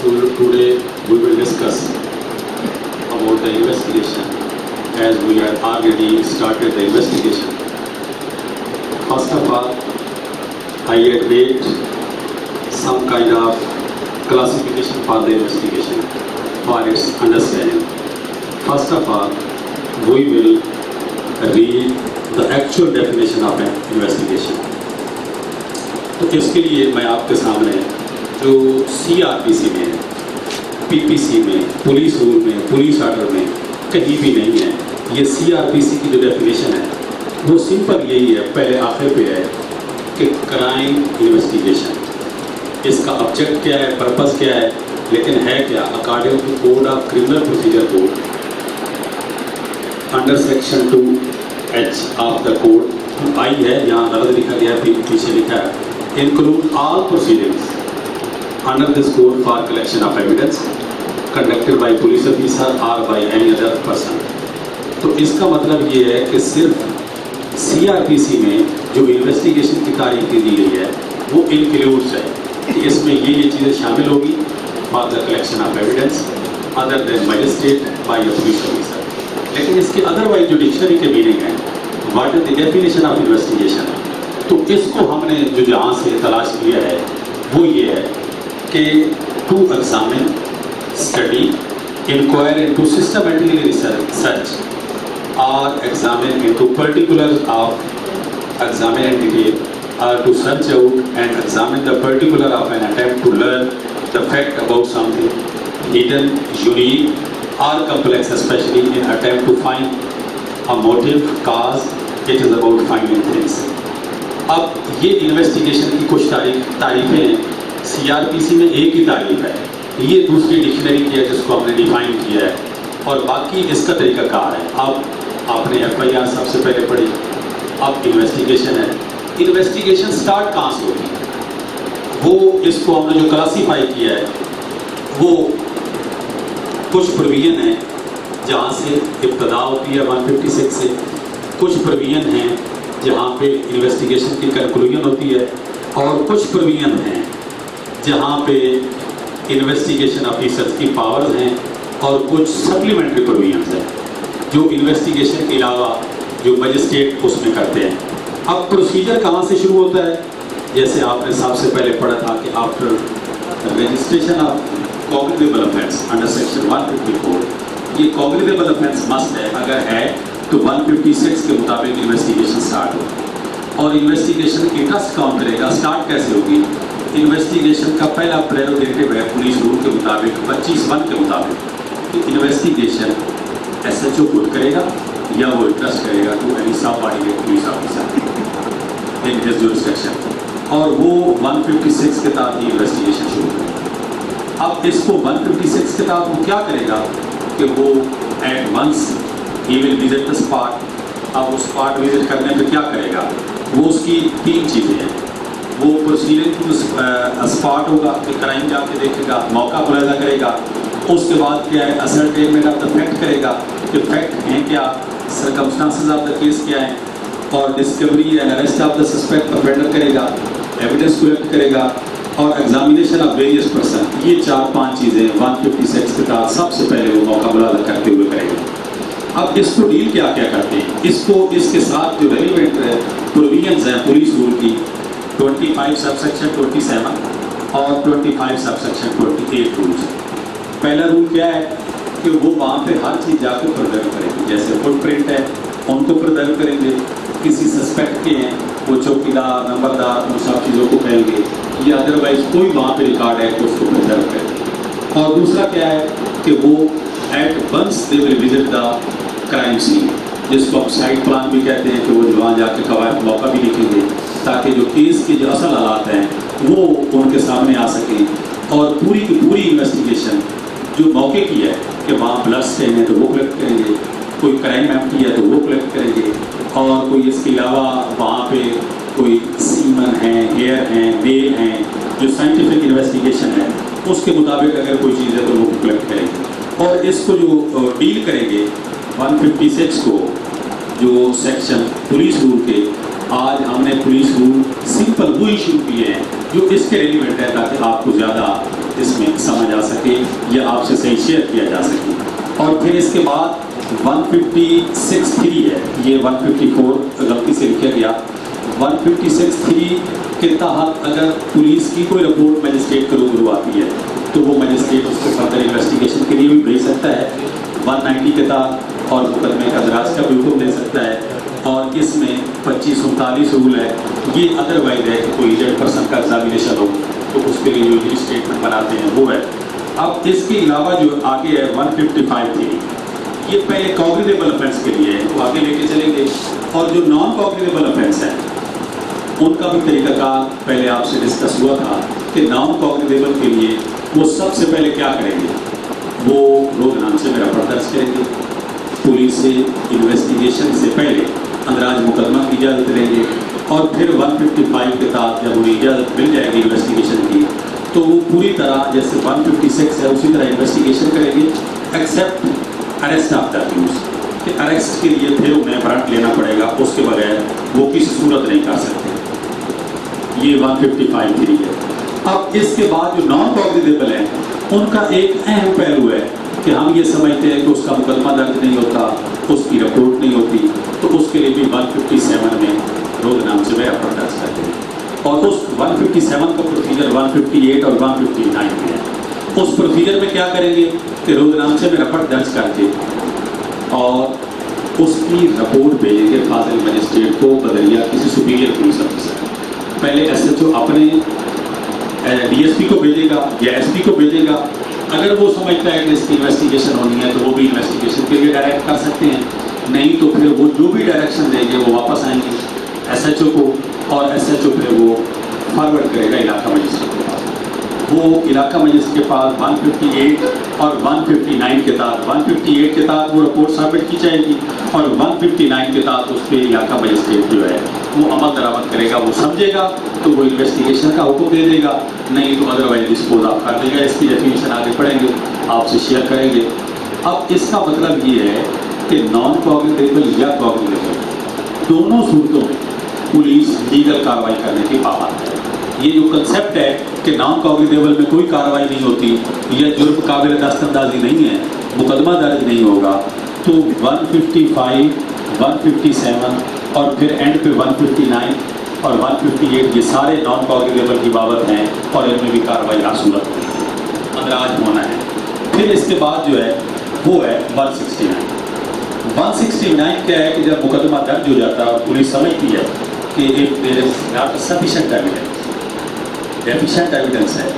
Today we will discuss about the investigation as we had already started the investigation. First of all, I had made some kind of classification for the investigation for its understanding. First of all, we will read the actual definition of an investigation. تو اس کے لیے میں آپ کے سامنے جو CRPC میں PPC میں پولیس رول میں پولیس آرڈر میں کہیں بھی نہیں ہے. یہ CRPC کی جو ڈیفینیشن ہے وہ سمپل یہی ہے, پہلے آخر پہ ہے کہ کرائم انویسٹیگیشن. اس کا آبجیکٹ کیا ہے, پرپز کیا ہے, لیکن ہے کیا؟ According to code of criminal procedure code under section 2H of the code آئی ہے, یہاں غلط لکھا گیا ہے, پیچھے لکھا ہے include all proceedings under this code for collection of evidence conducted by police officer or by any other person. تو اس کا مطلب یہ ہے کہ صرف CRPC میں جو انویسٹیگیشن کی تاریخ دی گئی ہے وہ انکلوڈس ہے کہ اس میں یہ چیزیں شامل ہوگی for the collection of evidence other than magistrate by a police officer. لیکن اس کے ادروائز جو ڈکشنری کے میننگ ہے, what is the definition of investigation, تو اس کو ہم نے جو جہاں سے تلاش کیا ہے وہ یہ ہے کہ to examine, study, enquire into systematically research اور examine into particulars of examine in detail or to search out and examine the particular of an attempt to learn the fact about something hidden, unique or complex, especially in attempt to find a motive, cause. It is about finding things. اب یہ investigation کی کچھ تعریفیں ہیں. CRPC میں ایک ہی تعریف ہے, یہ دوسری ڈکشنری کی ہے جس کو ہم نے ڈیفائن کیا ہے, اور باقی اس کا طریقہ کار ہے. اب آپ نے FIR سب سے پہلے پڑھی, اب انویسٹیگیشن ہے. انویسٹیگیشن سٹارٹ کہاں سے ہوگی, وہ اس کو ہم نے جو کلاسیفائی کیا ہے وہ کچھ پروویژن ہیں جہاں سے ابتدا ہوتی ہے 156 سے, کچھ پروویژن ہیں جہاں پہ انویسٹیگیشن کی کنکلوژن ہوتی ہے, اور کچھ پروویژن ہیں جہاں پہ انویسٹیگیشن آفیسرز کی پاورز ہیں, اور کچھ سپلیمنٹری پروویژنز ہیں جو انویسٹیگیشن کے علاوہ جو مجسٹریٹ اس میں کرتے ہیں. اب پروسیجر کہاں سے شروع ہوتا ہے؟ جیسے آپ نے سب سے پہلے پڑھا تھا کہ after registration of cognizable offence under section 154, یہ کوگنیٹیبل افینس مسٹ ہے, اگر ہے تو 156 کے مطابق انویسٹیگیشن سٹارٹ ہو. اور انویسٹیگیشن کی ٹرسٹ کون کرے گا, سٹارٹ کیسے ہوگی؟ انویسٹیگیشن کا پہلا پریروگیٹو ہے پولیس رول کے مطابق 25(1) کے مطابق کہ انویسٹیگیشن SHO خود کرے گا یا وہ ٹرسٹ کرے گا to any subordinate police officer in his jurisdiction, اور وہ 156 کے تحت ہی انویسٹیگیشن شروع کرے گا. اب اس کو 156 کے تحت وہ کیا کرے گا کہ وہ at once he will visit the spot. اب اس اسپاٹ وزٹ کرنے پہ کیا کرے گا, وہ اس کی 3 چیزیں ہیں. وہ پروسیڈنگ ٹو اسپاٹ ہوگا کہ کرائم جا کے دیکھے گا, موقع ملاحظہ کرے گا. اس کے بعد کیا ہے, اسرٹینمنٹ آف دا فیکٹ کرے گا کہ فیکٹ ہیں کیا, سرکمسٹانسز آف دا کیس کیا ہیں, اور Discovery and arrest of the suspect offender کرے گا, ایویڈنس کلیکٹ کرے گا, اور ایگزامینیشن آف ویریس پرسن. یہ 4-5 چیزیں 156 کے تحت سب سے پہلے وہ موقع ملاحظہ کرتے ہوئے کرے گا. اب اس کو ڈیل کیا کرتے ہیں, اس کو اس کے ساتھ جو ریلیونٹ پروویژنز ہیں پولیس رول کی 25 سب سیکشن 27 اور 25 سب سیکشن 28 رولز. پہلا رول کیا ہے کہ وہ وہاں پہ ہر چیز جا کے پرزرو کریں گے, جیسے فٹ پرنٹ ہے ان کو پرزرو کریں گے, کسی سسپیکٹ کے ہیں وہ چوکیدار نمبردار ان سب چیزوں کو کہیں گے, یا ادروائز کوئی وہاں پہ ریکارڈ ہے تو اس کو پرزرو کریں گے. اور دوسرا کیا ہے کہ وہ at once they will visit the crime scene, جس کو ہم سائٹ پلان بھی کہتے ہیں, کہ وہ وہاں جا کے قواعد موقع بھی لکھیں گے تاکہ جو کیس کے جو اصل حالات ہیں وہ ان کے سامنے آ سکیں, اور پوری کی پوری انویسٹیگیشن جو موقع کی ہے کہ وہاں بلڈ اسٹین ہے تو وہ کلیکٹ کریں گے, کوئی کرائم ایمٹی ہے تو وہ کلیکٹ کریں گے, اور کوئی اس کے علاوہ وہاں پہ کوئی سیمن ہیں, ہیئر ہیں, نیل ہیں, جو سائنٹیفک انویسٹیگیشن ہے اس کے مطابق اگر کوئی چیز ہے تو وہ کلیکٹ کریں گے. اور اس کو جو ڈیل کریں گے 156 کو جو سیکشن پولیس رول کے, آج ہم نے پولیس رول سمپل وہ ایشو کیے ہیں جو اس کے ریلیونٹ ہے تاکہ آپ کو زیادہ اس میں سمجھ آ سکے یا آپ سے صحیح شیئر کیا جا سکے. اور پھر اس کے بعد 156(3) ہے، یہ 154 غلطی سے لکھا گیا. 156(3) کے تحت اگر پولیس کی کوئی رپورٹ مجسٹریٹ کے روبرو آتی ہے تو وہ مجسٹریٹ اس کو فردر انویسٹیگیشن کے لیے بھی بھیج سکتا ہے 190 کے تحت، اور مقدمے کا دراز کا بھی حکم دے سکتا ہے. اور اس میں 2539 رول ہے. یہ ادروائز ہے کہ کوئی ایجنٹ پرسن کا ایگزامینیشن ہو تو اس کے لیے جو اسٹیٹمنٹ بناتے ہیں وہ ہے. اب اس کے علاوہ جو آگے ہے 155(3), یہ پہلے کوگنیٹیبل افینس کے لیے ہے، وہ آگے لے کے چلیں گے. اور جو نان کوگنیٹیبل افینس ہیں ان کا بھی طریقہ کار پہلے آپ سے ڈسکس ہوا تھا کہ نان کوگنیٹیبل کے لیے وہ سب سے پہلے کیا کریں گے، وہ روز نام سے میرا درج کریں گے. پولیس سے انویسٹیگیشن سے پہلے اندراج مقدمہ کی اجازت لیں گے، اور پھر 155 کے تحت جب انہیں اجازت مل جائے گی انویسٹیگیشن کی تو وہ پوری طرح جیسے 156 ہے اسی طرح انویسٹیگیشن کریں گے، accept arrest of the accused, کہ اریسٹ کے لیے پھر انہیں وارنٹ لینا پڑے گا، اس کے بغیر وہ کسی صورت نہیں کر سکتے. یہ 155(3) ہے. اب اس کے بعد جو نان کوگنیٹیبل ہیں ان کا ایک اہم پہلو ہے کہ ہم یہ سمجھتے ہیں کہ اس کا مقدمہ درج نہیں ہوتا، اس کی رپورٹ نہیں ہوتی، تو اس کے لیے بھی 157 میں روز نام سے میرا درج کرتے ہیں. اور اس 157 کا پروسیجر 158 اور 159 میں ہے. اس پروسیجر میں کیا کریں گے کہ روز نام سے میرا درج کر کے اور اس کی رپورٹ بھیجیں گے فاضل مجسٹریٹ کو بدریہ کسی سپیریئر پولیس افسر. پہلے ایس ایچ او اپنے ڈی ایس پی کو بھیجے گا یا ایس پی کو بھیجے گا. اگر وہ سمجھتا ہے کہ اس کی انویسٹیگیشن ہونی ہے تو وہ بھی انویسٹیگیشن کے لیے ڈائریکٹ کر سکتے ہیں، نہیں تو پھر وہ جو بھی ڈائریکشن دیں گے وہ واپس آئیں گے ایس ایچ او کو، اور ایس ایچ او پھر وہ فارورڈ کرے گا علاقہ مجسٹریٹ کے پاس. وہ علاقہ مجسٹریٹ کے پاس 158 اور 159 کے تحت 158 کے تحت وہ رپورٹ سبمٹ کی جائے گی، اور 159 کے تحت اس پہ علاقہ مجسٹریٹ جو ہے وہ عمل درآمد کرے گا. وہ سمجھے گا تو وہ انویسٹیگیشن کا حکم دے دے گا، نہیں تو ادروائز ڈسپوز آف کر دے گا. اس کی ڈیفینیشن آگے پڑھیں گے، آپ سے شیئر کریں گے. اب اس کا مطلب یہ ہے کہ نان کوگنیٹیبل یا کوگنیٹیبل دونوں صورتوں میں پولیس لیگل کارروائی کرنے کی پابند ہے. یہ جو کنسیپٹ ہے کہ نان کوگنیٹیبل میں کوئی کارروائی نہیں ہوتی یا جرم قابل دست اندازی نہیں ہے، مقدمہ درج نہیں ہوگا، تو 155 157 اور پھر اینڈ پہ 159 اور 158 یہ سارے نان کوگنیٹیبل کی بابت ہیں، اور ان میں بھی کارروائی آسورت ہوگی، اندراج ہونا ہے. پھر اس کے بعد جو ہے وہ ہے 169. 169 کیا ہے کہ جب مقدمہ درج ہو جاتا ہے اور پولیس سمجھتی ہے کہ سفیشینٹ ایویڈنس، ڈیفیشینٹ ایویڈنس ہے،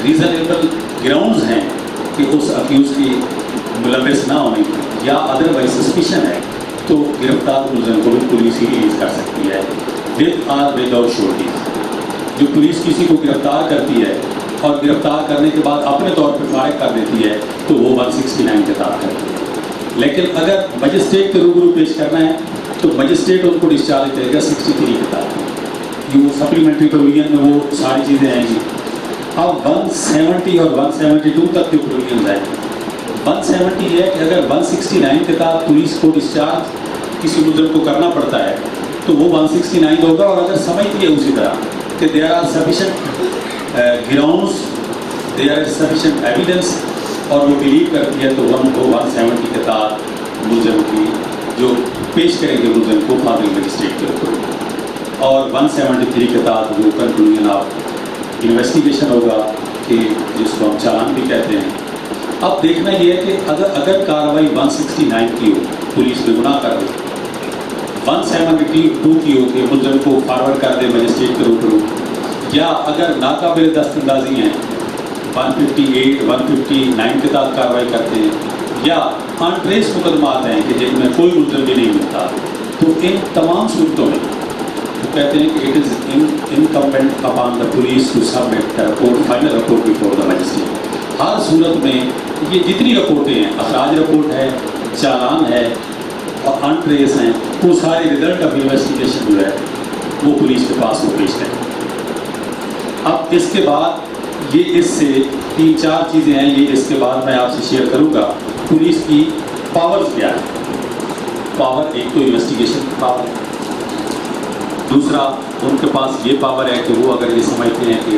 ریزنیبل گراؤنڈز ہیں کہ اس اکیوز کی ملوث نہ ہونے یا ادروائز سسپیشن ہے، تو گرفتار ملزم کو بھی پولیس ہی ریلیز کر سکتی ہے ود آر وداؤٹ شورٹیز. جو پولیس کسی کو گرفتار کرتی ہے اور گرفتار کرنے کے بعد اپنے طور پر فارغ کر دیتی ہے تو وہ 169 کے تحت کرتی ہے. لیکن اگر مجسٹریٹ کے روبرو پیش کرنا ہے تو مجسٹریٹ ان کو ڈسچارج کرے گا 63 کے تحت. جو سپلیمنٹری پروویژن میں وہ ساری چیزیں آئیں گی. اب 170 اور 172 تک کے پروویژنز ہیں. 170 یہ ہے کہ اگر 169 کے تحت پولیس کو ڈسچارج کسی ملزم کو کرنا پڑتا ہے تو وہ 169 ہوگا، اور اگر سمجھتی ہے اسی طرح کہ there are sufficient grounds, there are sufficient evidence, اور وہ بلیو کرتی ہے تو وہ 170 کے تحت ملزم کی جو پیش کریں گے ملزم کو فاضل مجسٹریٹ کے اوپر، اور 173 کے تحت وہ کنکلوژن آف انویسٹیگیشن ہوگا کہ جس کو ہم چالان بھی کہتے ہیں. اب دیکھنا یہ ہے کہ اگر کارروائی 169 کی ہو، پولیس بے گناہ کر دے، 172 کی ہو کہ ملزم کو فارورڈ کر دے مجسٹریٹ کے روبرو، یا اگر ناقابل دست اندازی ہیں 158 159 کے تحت کارروائی کرتے ہیں، یا انٹریس مقدمات ہیں کہ جن میں کوئی ملزم بھی نہیں ملتا، تو ان تمام صورتوں میں وہ کہتے ہیں کہ it is incumbent upon the police to submit the report, final report before the magistrate. ہر صورت میں یہ جتنی رپورٹیں ہیں، اخراج رپورٹ ہے، چالان ہے اور انٹریس ہیں، وہ سارے ریزلٹ آف انویسٹیگیشن جو ہے وہ پولیس کے پاس وہ پیش کریں. اب اس کے بعد یہ اس سے 3-4 چیزیں ہیں، یہ اس کے بعد میں آپ سے شیئر کروں گا. پولیس کی پاورز کیا ہے؟ پاور ایک تو انویسٹیگیشن کی پاور ہے، دوسرا ان کے پاس یہ پاور ہے کہ وہ اگر یہ سمجھتے ہیں کہ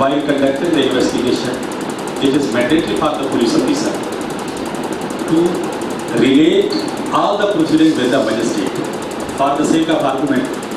while conducting the investigation it is mandatory for the police officer to relate all the proceedings with the magistrate for the sake of argument।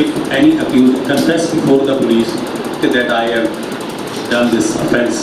if any accused confess before the police that I have done this offense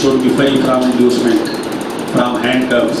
should be free from inducement, from handcuffs,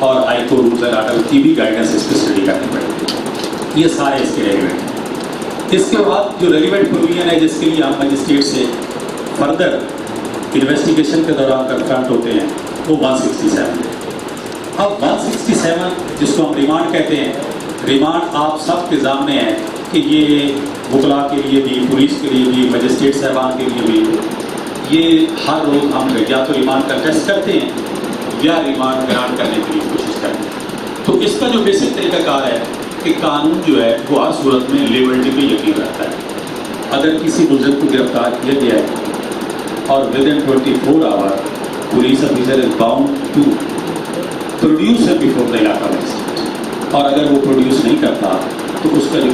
اور high court rules and order کی بھی guidance اس پہ study کرنی پڑے گی. یہ سارے اس کے ریلیونٹ ہیں. اس کے بعد جو ریلیونٹ پروویژن ہے جس کے لیے ہم مجسٹریٹ سے فردر انویسٹیگیشن کے دوران کنفرنٹ ہوتے ہیں وہ 167 ہے. اب 167 جس کو ہم ریمانڈ کہتے ہیں، ریمانڈ آپ سب کے سامنے ہے کہ یہ وکلاء کے لیے بھی، پولیس کے لیے بھی، مجسٹریٹ صاحبان کے لیے بھی، یہ ہر روز ہم یا تو ریمانڈ کا ٹیسٹ کرتے ہیں یا ریمانڈ گرانٹ کرنے کی کوشش کرتے ہیں. تو اس کا جو بیسک طریقہ کار ہے کہ قانون جو ہے وہ ہر صورت میں لیبلٹی پہ یقین رکھتا ہے. اگر کسی ملزم کو گرفتار کیا گیا ہے اور within 24 hour police officer is bound to produce before the علاقہ مجسٹریٹ، اور اگر وہ پروڈیوس نہیں کرتا تو اس کا جو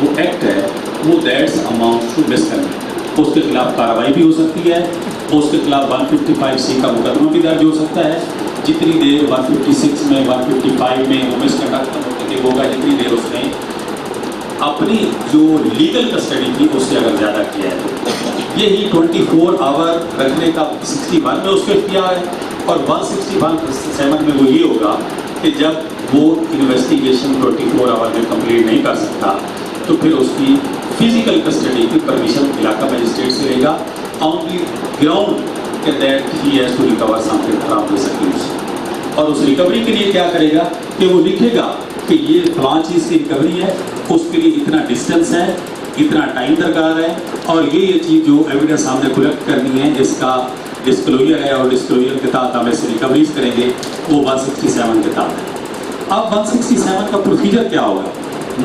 وہ ایکٹ ہے وہ دیٹس اماؤنٹ ٹو مس کرنا، اس کے خلاف کارروائی بھی ہو سکتی ہے، اس کے خلاف 155C کا مقدمہ بھی درج ہو سکتا ہے. جتنی دیر 156 میں 155 میں وہ مس کنڈکٹ مرتکب ہوگا، جتنی دیر اس نے اپنی جو لیگل کسٹڈی تھی اس سے اگر زیادہ کیا ہے تو یہی 24 آور رکھنے کا 61 میں اس کے اختیار ہے. اور 167 میں وہ یہ ہوگا کہ جب وہ انویسٹیگیشن 24 آور میں کمپلیٹ نہیں کر سکتا تو پھر اس کی فزیکل کسٹڈی کی پرمیشن علاقہ مجسٹریٹ سے لے گا آن دی گراؤنڈ کہ that he has to recover something from this accused. اور اس ریکوری کے لیے کیا کرے گا کہ وہ لکھے گا کہ یہ فلاں چیز کی ریکوری ہے، اس کے لیے اتنا ڈسٹینس ہے، اتنا ٹائم درکار ہے، اور یہ چیز جو ایویڈنس ہم نے کلیکٹ کرنی ہے اس کا ڈسکلوجر ہے، اور ڈسکلوجر کے تحت ہم اس سے ریکوریز کریں گے، وہ 167 کے تحت ہے. اب 167 کا پروسیجر کیا ہوگا؟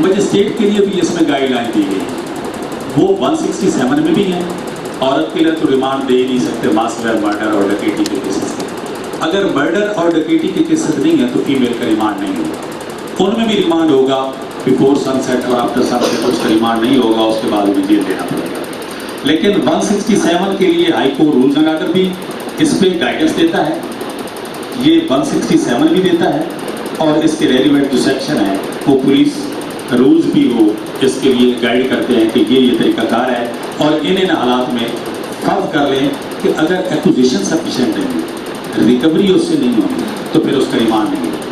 مجسٹریٹ کے لیے بھی اس میں گائیڈ لائن دی گئی ہے، وہ 167 میں بھی ہیں. عورت کے لیے تو ریمانڈ دے ہی نہیں سکتے ماسٹر مرڈر اور ڈکیٹی کے کیسز کے. اگر مرڈر اور ڈکیٹی کے کیسز نہیں ہیں تو فیمیل کا ریمانڈ نہیں ہوگا. ان میں بھی ریمانڈ ہوگا بیفور سن سیٹ اور آفٹر سن سیٹ، اس کا ریمانڈ نہیں ہوگا، اس کے بعد انہیں جیل دینا پڑے گا. لیکن 167 کے لیے high court rules and order بھی اس پہ گائیڈنس دیتا ہے، یہ 167 بھی دیتا ہے، اور اس کے ریلیونٹ جو سیکشن ہے وہ پولیس رولز بھی وہ اس کے لیے گائیڈ کرتے ہیں کہ یہ طریقہ کار ہے. اور ان حالات میں فرض کر لیں کہ اگر ایکوزیشن سفیشینٹ ہے، ریکوری اس سے نہیں ہوگی تو پھر اس کا ریمانڈ نہیں ہوگا.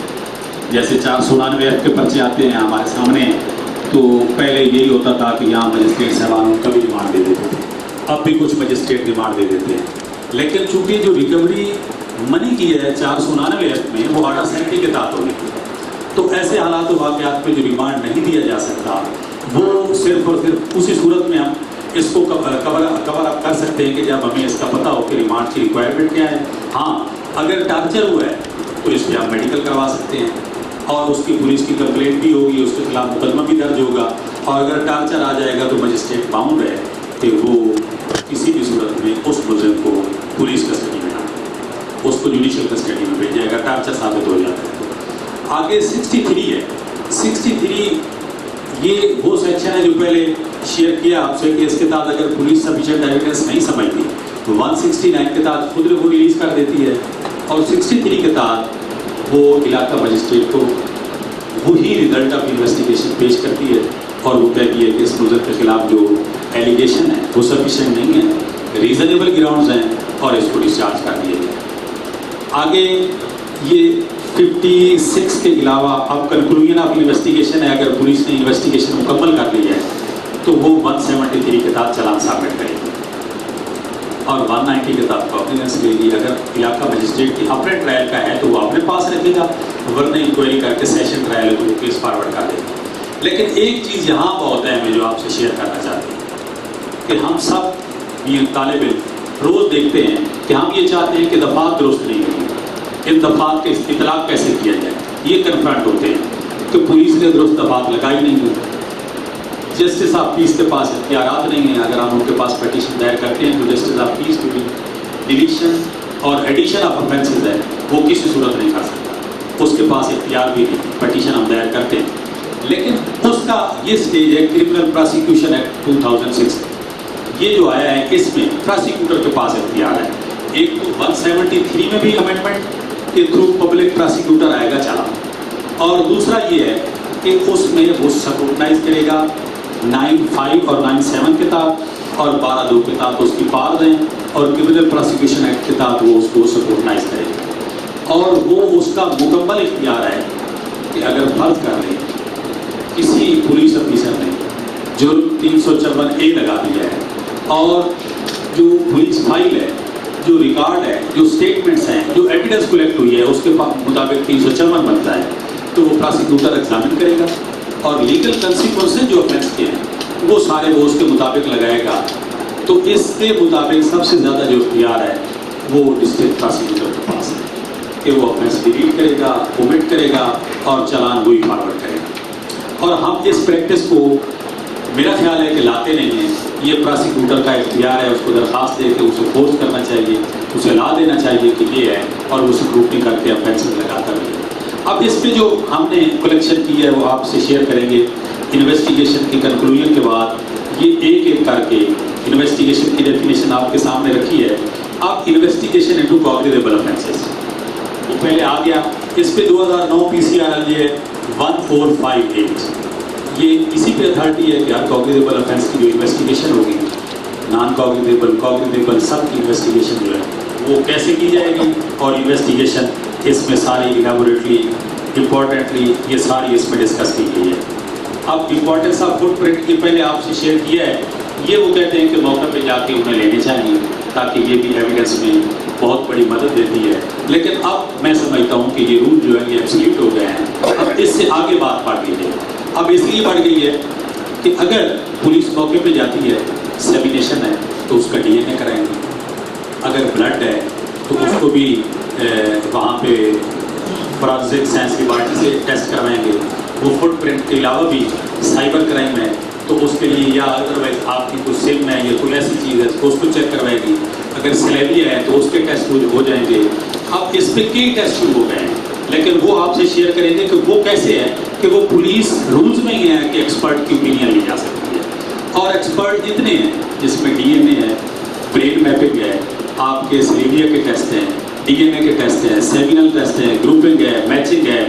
جیسے 499 ایکٹ کے پرچے آتے ہیں ہمارے سامنے، تو پہلے یہی ہوتا تھا کہ یہاں مجسٹریٹ صاحبان کا بھی ریمانڈ دے دیتے تھے، اب بھی کچھ مجسٹریٹ ریمانڈ دے دیتے ہیں. لیکن چونکہ جو ریکوری منی کی ہے 499 ایکٹ میں وہ آرڈر 70 کے تحت ہوگی، تو ایسے حالات و واقعات پہ جو ریمانڈ نہیں دیا جا سکتا وہ صرف اور صرف اسی صورت میں ہم اس کو کور اپ کر سکتے ہیں کہ جب ہمیں اس کا پتہ ہو کہ ریمانڈ کی ریکوائرمنٹ کیا ہے. ہاں اگر ٹارچر ہوا ہے تو اس پہ ہم میڈیکل کروا سکتے ہیں، اور اس کی پولیس کی کمپلینٹ بھی ہوگی، اس کے خلاف مقدمہ بھی درج ہوگا. اور اگر ٹارچر آ جائے گا تو مجسٹریٹ باؤنڈ ہے کہ وہ کسی بھی صورت میں اس ملزم کو پولیس کسٹڈی میں نہ، اس کو جوڈیشل کسٹڈی میں بھیج جائے گا، ٹارچر ثابت ہو جاتا ہے. آگے 63 ہے. 63 یہ وہ سیکشن ہے جو پہلے شیئر کیا آپ سے کہ اس کے تحت اگر پولیس سفیشینٹ ایویڈنس نہیں سمجھتی تو 169 کے تحت خود وہ ریلیز کر دیتی ہے، اور 63 کے تحت وہ علاقہ مجسٹریٹ کو وہی ریزلٹ آف انویسٹیگیشن پیش کرتی ہے، اور وہ کہتی ہے کہ اس ملزم کے خلاف جو ایلیگیشن ہے وہ سفیشینٹ نہیں ہے، ریزنیبل گراؤنڈز ہیں، اور اس کو ڈسچارج کر دیا جائے. آگے یہ 56 کے علاوہ اب کنکلوژن آف انویسٹیگیشن ہے. اگر پولیس نے انویسٹیگیشن مکمل کر لی ہے تو وہ 173 کے تحت چلان سبمٹ کرے گی، اور 190 کے تحت کاگنیزنس لے گی. اگر علاقہ مجسٹریٹ کی اپنے ٹرائل کا ہے تو وہ اپنے پاس رکھے گا، ورنہ انکوائری کر کے سیشن ٹرائل ہے تو وہ کیس فارورڈ کر دے گا. لیکن ایک چیز یہاں بہت اہم ہے جو آپ سے شیئر کرنا چاہتے ہیں کہ ہم سب یہ طالب علم روز دیکھتے ہیں کہ ہم یہ چاہتے ہیں کہ دفعات درست نہیں ہوئی، ان دفعات کے اطلاق کیسے کیا جائے. یہ کنفرنٹ ہوتے ہیں کہ پولیس نے درست دفعات لگائی نہیں ہوئی، جسٹس آف پیس کے پاس اختیارات نہیں ہیں. اگر ہم ان کے پاس پٹیشن دائر کرتے ہیں تو جسٹس آف پیس کی ڈیلیشن اور ایڈیشن آف افینسز ہے وہ کسی صورت نہیں کر سکتا، اس کے پاس اختیار بھی نہیں. پٹیشن ہم دائر کرتے ہیں، لیکن اس کا یہ سٹیج ہے کرمنل پراسیکیوشن ایکٹ 2006 یہ جو آیا ہے، اس میں پراسیکیوٹر کے پاس اختیار ہے. ایک تو 173 میں بھی امینڈمنٹ کے تھرو پبلک پراسیکیوٹر آئے گا چلان، اور دوسرا یہ ہے کہ اس میں وہ سپورٹنائز کرے گا 95 اور 97 کے تحت، اور 12(2) کے تحت اس کی پارز ہیں، اور کرمنل پراسیکیوشن ایکٹ کے تحت وہ اس کو سپورٹنائز کرے گا. اور وہ اس کا مکمل اختیار ہے کہ اگر فرض کر لیں کسی پولیس افیسر نے جرم 354A لگا دیا ہے اور جو پولیس فائل ہے، جو ریکارڈ ہے، جو اسٹیٹمنٹس ہیں، جو ایویڈنس کلیکٹ ہوئی ہے اس کے مطابق 354 بنتا ہے، تو وہ پراسیکیوٹر ایگزامن کرے گا اور لیگل کنسیکوینسز جو افینس کے ہیں وہ سارے وہ اس کے مطابق لگائے گا. تو اس کے مطابق سب سے زیادہ جو اختیار ہے وہ ڈسٹرکٹ پراسیکیوٹر کے پاس ہے کہ وہ افینس ڈیلیٹ کرے گا، اومٹ کرے گا اور چلان وہی فارورڈ کرے گا. اور ہم اس پریکٹس کو میرا خیال ہے کہ لاتے نہیں ہیں. یہ پراسیکیوٹر کا اختیار ہے، اس کو درخواست دے کے اسے فورس کرنا چاہیے، اسے لا دینا چاہیے کہ یہ ہے، اور وہ اسکروٹنی کر کے افینس لگاتا رہے. اب اس پہ جو ہم نے کلیکشن کی ہے وہ آپ سے شیئر کریں گے. انویسٹیگیشن کی کنکلوژن کے بعد یہ ایک ایک کر کے انویسٹیگیشن کی ڈیفینیشن آپ کے سامنے رکھی ہے. اب انویسٹیگیشن انٹو کوگنیٹیبل افینسز وہ پہلے آ گیا. اس پہ 2009 PCRL یہ 1458 یہ اسی پہ اتھارٹی ہے کہ ہر کوگنیٹیبل افینس کی جو انویسٹیگیشن ہوگی، نان کوگنیٹیبل، کوگنیٹیبل، سب کی انویسٹیگیشن جو ہے وہ کیسے کی جائے گی، اور انویسٹیگیشن اس میں ساری الیبوریٹلی امپورٹنٹلی یہ ساری اس میں ڈسکس کی گئی ہے. اب امپورٹنس آف فٹ پرنٹ کی پہلے آپ سے شیئر کیا ہے. یہ وہ کہتے ہیں کہ موقع پہ جا کے انہیں لینے چاہیے تاکہ یہ بھی ایویڈنس میں بہت بڑی مدد دیتی ہے. لیکن اب میں سمجھتا ہوں کہ یہ رول جو ہے یہ ایبسلیوٹ ہو گئے ہیں. اب اس سے آگے بات بڑھ گئی ہے. اب اس لیے بڑھ گئی ہے کہ اگر پولیس موقع پہ جاتی ہے، سیمینیشن ہے تو اس کا DNA کرائیں گے، اگر بلڈ ہے تو اس کو بھی وہاں پہ فورینسک سائنس کی پارٹی سے ٹیسٹ کروائیں گے. وہ فٹ پرنٹ کے علاوہ بھی سائبر کرائم ہے تو اس کے لیے یا ادروائز آپ کی کوئی سم ہے یا کوئی ایسی چیز ہے تو اس کو چیک کروائے گی. اگر سلیبیا ہے تو اس کے ٹیسٹ ہو جائیں گے. اب اس پہ کئی ٹیسٹ شروع ہو گئے ہیں، لیکن وہ آپ سے شیئر کریں گے کہ وہ کیسے ہے کہ وہ پولیس رولز میں ہی ہے کہ ایکسپرٹ کی اوپینین لی جا سکتی ہے. اور ایکسپرٹ جتنے ہیں جس میں DNA ہے، برین میپنگ ہے، آپ کے سلیبیا کے ٹیسٹ ہیں، DNA کے ٹیسٹ ہیں، سیمینل ٹیسٹ ہیں، گروپنگ ہے، میچنگ ہے،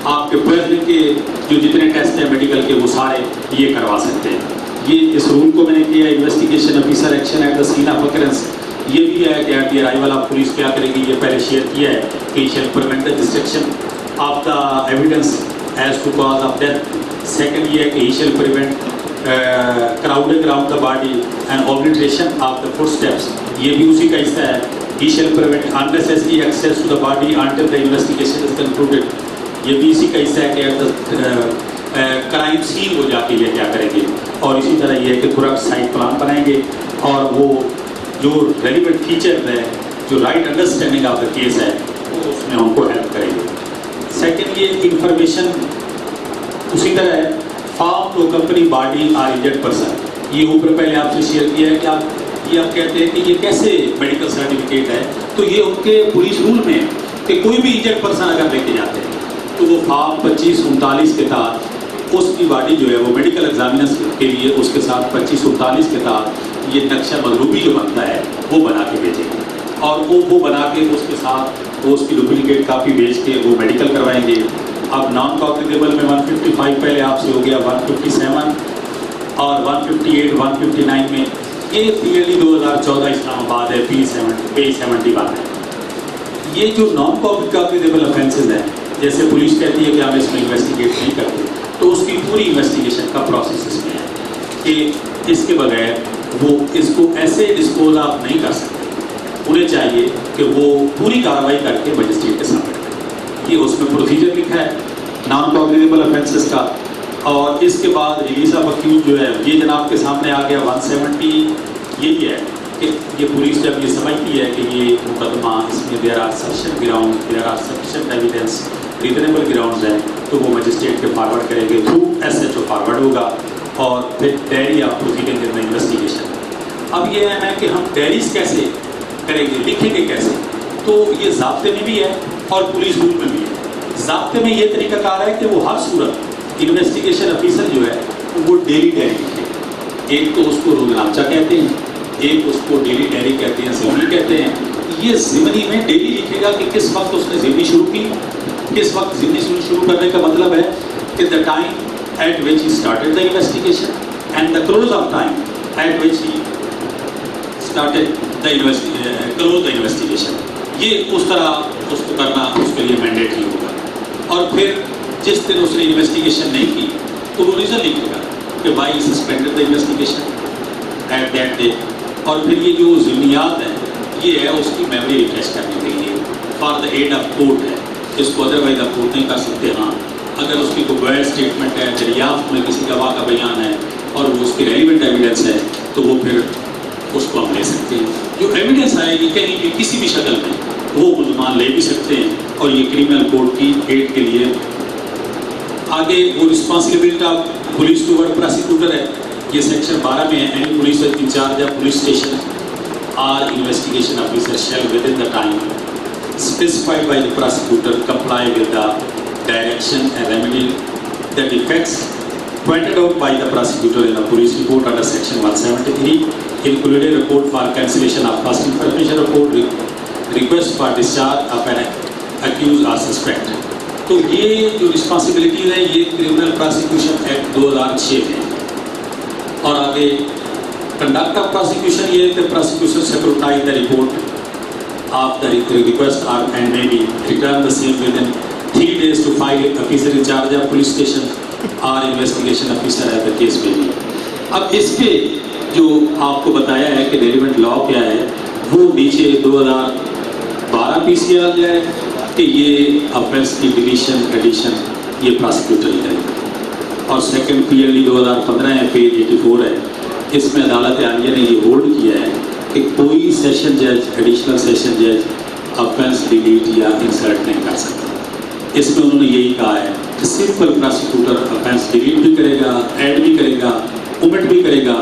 آپ کے پوائزننگ کے جو جتنے ٹیسٹ ہیں میڈیکل کے وہ سارے یہ کروا سکتے ہیں. یہ اس رول کو میں نے کیا ہے investigation officer action at the scene of occurrence. یہ بھی ہے کہ at the arrival of police کیا کرے گی، یہ پہلے شیئر کیا ہے کہ he shall prevent the destruction of the evidence as to cause of death. Second یہ ہے کہ he shall prevent crowding around the body and obliteration of the footsteps. یہ بھی اسی کا حصہ ہے. He shall prevent unnecessary access to the body until the investigation is concluded. یہ بھی اسی کا حصہ ہے کہ ایٹ دا کرائم سین وہ جا کے یہ کیا کریں گے. اور اسی طرح یہ ہے کہ پورا سائٹ پلان بنائیں گے اور وہ جو ریلیونٹ فیچر ہے، جو right understanding of the case ہے وہ اس میں ہم کو ہیلپ کریں گے. سیکنڈ یہ انفارمیشن اسی طرح ہے form to company body or injured person. یہ اوپر پہلے آپ سے شیئر کیا ہے کہ آپ کہتے ہیں کہ یہ کیسے میڈیکل سرٹیفکیٹ ہے. تو یہ ان کے پولیس رول میں کہ کوئی بھی انجرڈ پرسن اگر لے کے جاتے ہیں تو وہ فارم 2539 کے تحت اس کی باڈی جو ہے وہ میڈیکل ایگزامینرز کے لیے اس کے ساتھ 2539 کے تحت یہ نقشہ مضروبی جو بنتا ہے وہ بنا کے بھیجیں گے. اور وہ بنا کے اس کے ساتھ وہ اس کی ڈپلیکیٹ کاپی بھیج کے وہ میڈیکل کروائیں گے. اب نان کوگنیٹیبل میں 155 پہلے آپ سے ہو گیا، 157 اور 158 159 میں یہ کلیئرلی 2014 اسلام آباد ہے، پیج 71 ہے. یہ جو نان کوگنیٹیبل افینسز ہیں جیسے پولیس کہتی ہے کہ ہم اس میں انویسٹیگیٹ نہیں کرتے تو اس کی پوری انویسٹیگیشن کا پروسیس اس میں ہے کہ اس کے بغیر وہ اس کو ایسے ڈسپوز آپ نہیں کر سکتے. انہیں چاہیے کہ وہ پوری کارروائی کر کے مجسٹریٹ کے سامنے کریں. یہ اس میں پروسیجر لکھا ہے نان کوگنیٹیبل افینسز کا. اور اس کے بعد ریلیز آف اکیوز جو ہے یہ جناب کے سامنے آ گیا 170. یہی ہے کہ یہ پولیس جب یہ سمجھتی ہے کہ یہ مقدمہ اس میں there are sufficient ground, there are sufficient evidence, reasonable grounds ہیں تو وہ مجسٹریٹ کے فارورڈ کریں گے، تھرو SHO فارورڈ ہوگا. اور پھر diary of proceeding in investigation. اب یہ ہے کہ ہم ڈائریز کیسے کریں گے، لکھیں گے کیسے. تو یہ ضابطے میں بھی ہے اور پولیس رول میں بھی ہے. ضابطے میں یہ طریقہ کار ہے کہ وہ ہر صورت انویسٹیگیشن افیسر جو ہے وہ ڈیلی ڈائری لکھے. ایک تو اس کو روزنامچہ کہتے ہیں، ایک اس کو ڈیلی ڈائری کہتے ہیں، ضمنی کہتے ہیں. یہ ضمنی میں ڈیلی لکھے گا کہ کس وقت اس نے ضمنی شروع کی. کس وقت ضمنی شروع کرنے کا مطلب ہے کہ the time at which he started the investigation and the close of time at which he started the close the investigation. یہ اس طرح اس کو کرنا اس کے لیے مینڈیٹری ہوگا. اور پھر جس دن اس نے انویسٹیگیشن نہیں کی تو وہ ریزن لکھے گا کہ why suspended the investigation at that day. اور پھر یہ جو ضمنیات ہیں یہ ہے اس کی میموری ریفریش کرنے کے لیے for the aid of court ہے. اس کو ادروائز آپ کورٹ نہیں کر سکتے. ہاں اگر اس کی کوئی گوئر اسٹیٹمنٹ ہے, دریافت میں کسی گواہ کا بیان ہے اور وہ اس کی ریلیونٹ ایویڈنس ہے تو وہ پھر اس کو ہم لے سکتے ہیں. جو ایویڈنس آئے گی کہیں بھی کسی بھی شکل میں وہ ملزمان لے بھی سکتے ہیں. اور یہ کرمنل کوڈ کی ایڈ کے لیے آگے وہ responsibility of police toward prosecutor ہے. یہ سیکشن 12 میں ہے. Any police incharge of police station or investigation officer shall within the time specified by the prosecutor comply with the direction and remedy the defects pointed out by the prosecutor in the police report under section 173, including report for cancellation of first information report, request for discharge of an accused or suspect. تو یہ جو responsibilities ہیں یہ criminal prosecution act 2006 میں. اور آگے conduct of prosecution یہ ہے کہ prosecution scrutinise the report of the request and may be return the same within 3 days to file officer in charge of police station or investigation officer as the case may be. اب اس پہ جو آپ کو بتایا ہے کہ relevant لا کیا ہے وہ نیچے 2012 پی سی آر ہے کہ یہ افینس کی ڈیلیشن ایڈیشن یہ پراسیکیوٹر ہی کرے گا. اور سیکنڈ پی ایل ڈی 2015 ہے, پیج 84 ہے. اس میں عدالت عالیہ نے یہ ہولڈ کیا ہے کہ کوئی سیشن جج ایڈیشنل سیشن جج افینس ڈیلیٹ یا انسرٹ نہیں کر سکتا. اس میں انہوں نے یہی کہا ہے کہ سمپل پراسیکیوٹر افینس ڈیلیٹ بھی کرے گا, ایڈ بھی کرے گا, اومٹ بھی کرے گا,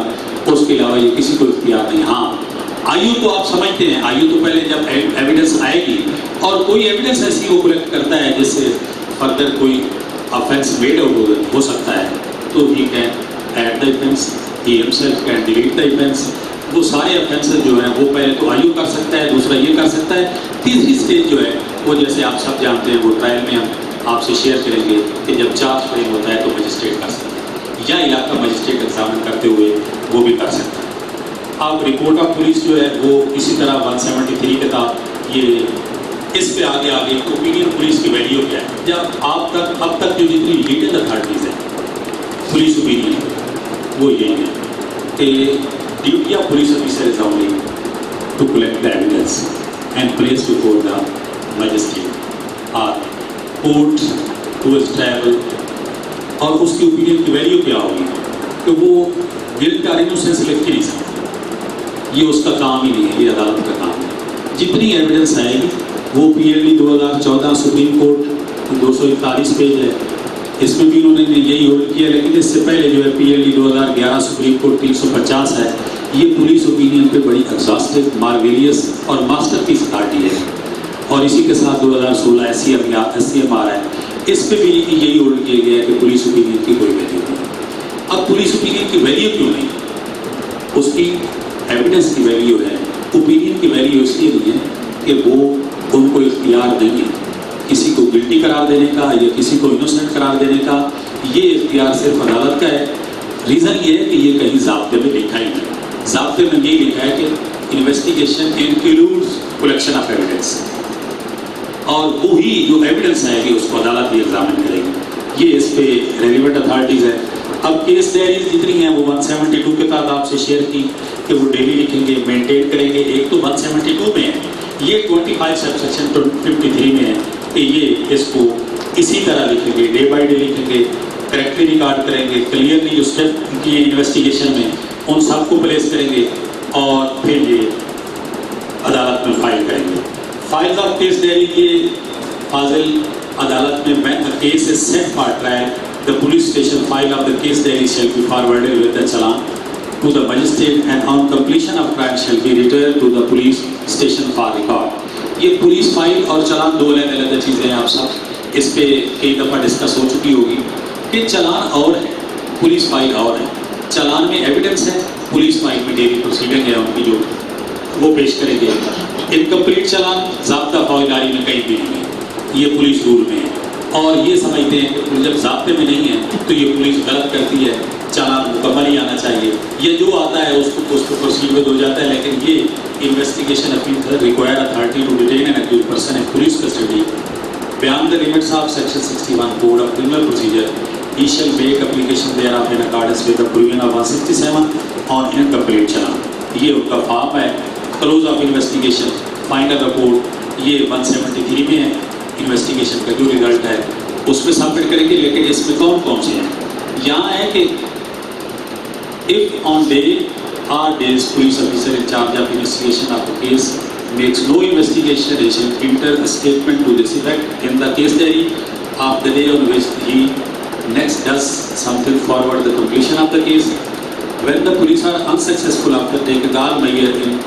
اس کے علاوہ یہ کسی کو اختیار نہیں. ہاں آئی او تو آپ سمجھتے ہیں, آئی او تو پہلے جب ایویڈنس آئے گی اور کوئی ایویڈنس ایسی وہ کلیکٹ کرتا ہے جس سے فردر کوئی افینس میڈ آؤٹ ہو سکتا ہے تو he can aid the offence, he himself can delete the offence. وہ سارے افینسز جو ہیں وہ پہلے تو آئی او کر سکتا ہے, دوسرا یہ کر سکتا ہے. تیسری اسٹیج جو ہے وہ جیسے آپ سب جانتے ہیں وہ ٹرائل میں ہم آپ سے شیئر کریں گے کہ جب چارج فریم ہوتا ہے تو مجسٹریٹ کر سکتا ہے یا علاقہ مجسٹریٹ ایگزامن کرتے ہوئے وہ بھی کر سکتا ہے. آپ رپورٹ آف پولیس جو ہے وہ اسی طرح 173 کتاب یہ اس پہ آگے اوپینین پولیس کی ویلیو کیا ہے. جب آپ تک اب تک جو جتنی لیگل اتھارٹیز ہیں پولیس اوپینین وہ یہی ہے کہ duty of police officer is only to collect the evidence and place before the magistrate or court to travel. اور اس کی اوپینین کی ویلیو کیا ہوگی کہ وہ گلٹ اور انوسنس لکھ کے نہیں سکتا. یہ اس کا کام ہی نہیں ہے, یہ عدالت کا کام ہے. جتنی ایویڈنس آئے گی وہ P L D 2014 supreme court 241 page ہے, اس میں بھی انہوں نے یہی ہولڈ کیا. لیکن اس سے پہلے جو ہے P L D 2011 supreme court 350 ہے, یہ پولیس اوپینین پہ بڑی ایگزاسٹو, مارویلیس اور ماسٹر پیس اتھارٹی ہے. اور اسی کے ساتھ 2016 ایس سی ایم آر ہے, اس پہ بھی یہی ہولڈ کیا گیا ہے کہ پولیس اوپینین کی کوئی ویلیو نہیں. اب پولیس اوپینین کی ویلیو کیوں نہیں؟ اس کی ایویڈنس کی ویلیو ہے, اوپینین کی ویلیو اس لیے نہیں ہے کہ وہ ان کو اختیار نہیں ہے کسی کو گلٹی قرار دینے کا یا کسی کو انوسنٹ قرار دینے کا. یہ اختیار صرف عدالت کا ہے. ریزن یہ ہے کہ یہ کہیں ضابطے میں لکھا ہی نہیں. ضابطے میں یہ لکھا ہے کہ investigation includes collection of evidence, اور وہی جو ایویڈنس آئے گی اس کو عدالت ہی ایگزامن کرے گی. یہ اس پہ ریلیونٹ اتھارٹیز ہے. اب کیس ڈائریز جتنی ہیں وہ 172 کے تحت آپ سے شیئر کی کہ وہ ڈیلی لکھیں گے, مینٹین کریں گے. ایک تو 172 میں ہے, یہ 25 سب سیکشن 53 میں ہے کہ یہ اس کو اسی طرح لکھیں گے, ڈے بائی ڈے لکھیں گے, کریکٹلی ریکارڈ کریں گے, کلیئرلی جو اسٹیپ کی انویسٹیگیشن میں ان سب کو پلیس کریں گے اور پھر یہ عدالت میں فائل کریں گے. فائل آف کیس ڈائری یہ فاضل عدالت میں case is set for trial. The police station file of the case diary shall be forwarded with the challan to the magistrate and on completion of trial shall be returned to the police station for record. یہ police file اور چلان دو الگ الگ چیزیں ہیں. آپ سب اس پہ کئی دفعہ ڈسکس ہو چکی ہوگی کہ چلان اور ہے, پولیس فائل اور ہے. چلان میں ایویڈنس ہے, پولیس فائل میں ڈیلی پروسیڈنگ ہے ان کی جو وہ پیش کریں گے. انکمپلیٹ چلان ضابطہ فوجداری میں کہیں بھی نہیں ہے, یہ پولیس رول میں ہے. اور یہ سمجھتے ہیں کہ جب ضابطے میں نہیں ہے تو یہ پولیس غلط کرتی ہے, چالان مکمل ہی آنا چاہیے، یہ جو آتا ہے اس کو پروسیڈ میں ہو جاتا ہے. لیکن یہ investigation appeal require authority to detain an accused person in police custody beyond the limits of section 61 code of criminal procedure. He shall make application thereof in accordance with the provision of 167 on incomplete challan. یہ ان کا form ہے close of investigation final report, یہ 173 میں ہے. Investigation کا جو result ہے اس میں سبمٹ کریں گے. لیکن اس میں کون کون سے ہیں؟ یہاں ہے کہ if on day or days police officer in charge of investigation of the case makes no investigation, he shall enter a statement to this effect in the case diary of the day on which he next does something forward the completion of the case. When the police are unsuccessful after taking all measures in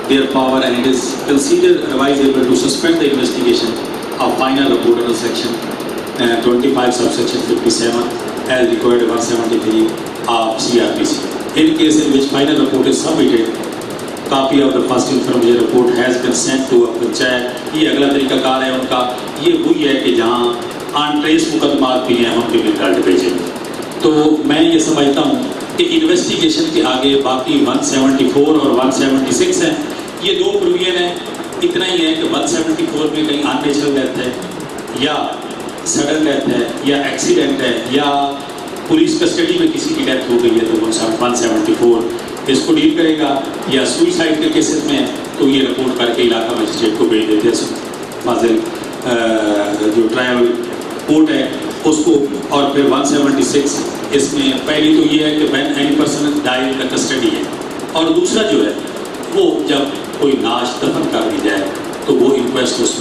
their power and it is considered advisable to suspend the investigation of final report under section 25 subsection 57 as required by 173 of CRPC. In case in which final report is submitted, copy of the first information report has been sent to a panchayat. یہ اگلا طریقہ کار ہے ان کا. یہ وہی ہے کہ جہاں آن ٹریس مقدمات بھی ہیں ان کے بھی ریزلٹ بھیجیں. تو میں یہ سمجھتا ہوں کہ انویسٹیگیشن کے آگے باقی 174 اور 176 ہیں. یہ دو پروویژن ہیں. اتنا ہی ہے کہ 174 میں کہیں ان نیچرل ڈیتھ ہے یا سڈن ڈیتھ ہے یا ایکسیڈنٹ ہے یا پولیس کسٹڈی میں کسی کی ڈیتھ ہو گئی ہے تو 174 اس کو ڈیل کرے گا. یا سوئسائڈ کے کیسز میں تو یہ رپورٹ کر کے علاقہ مجسٹریٹ کو بھیج دیتے ہیں فاضل جو ٹرائل کورٹ ہے اس کو. اور پھر 176 اس میں پہلی تو یہ ہے کہ when any person dye in the custody ہے، اور دوسرا جو ہے وہ جب کوئی نعش دفن کر دی جائے تو وہ انکویسٹ اس میں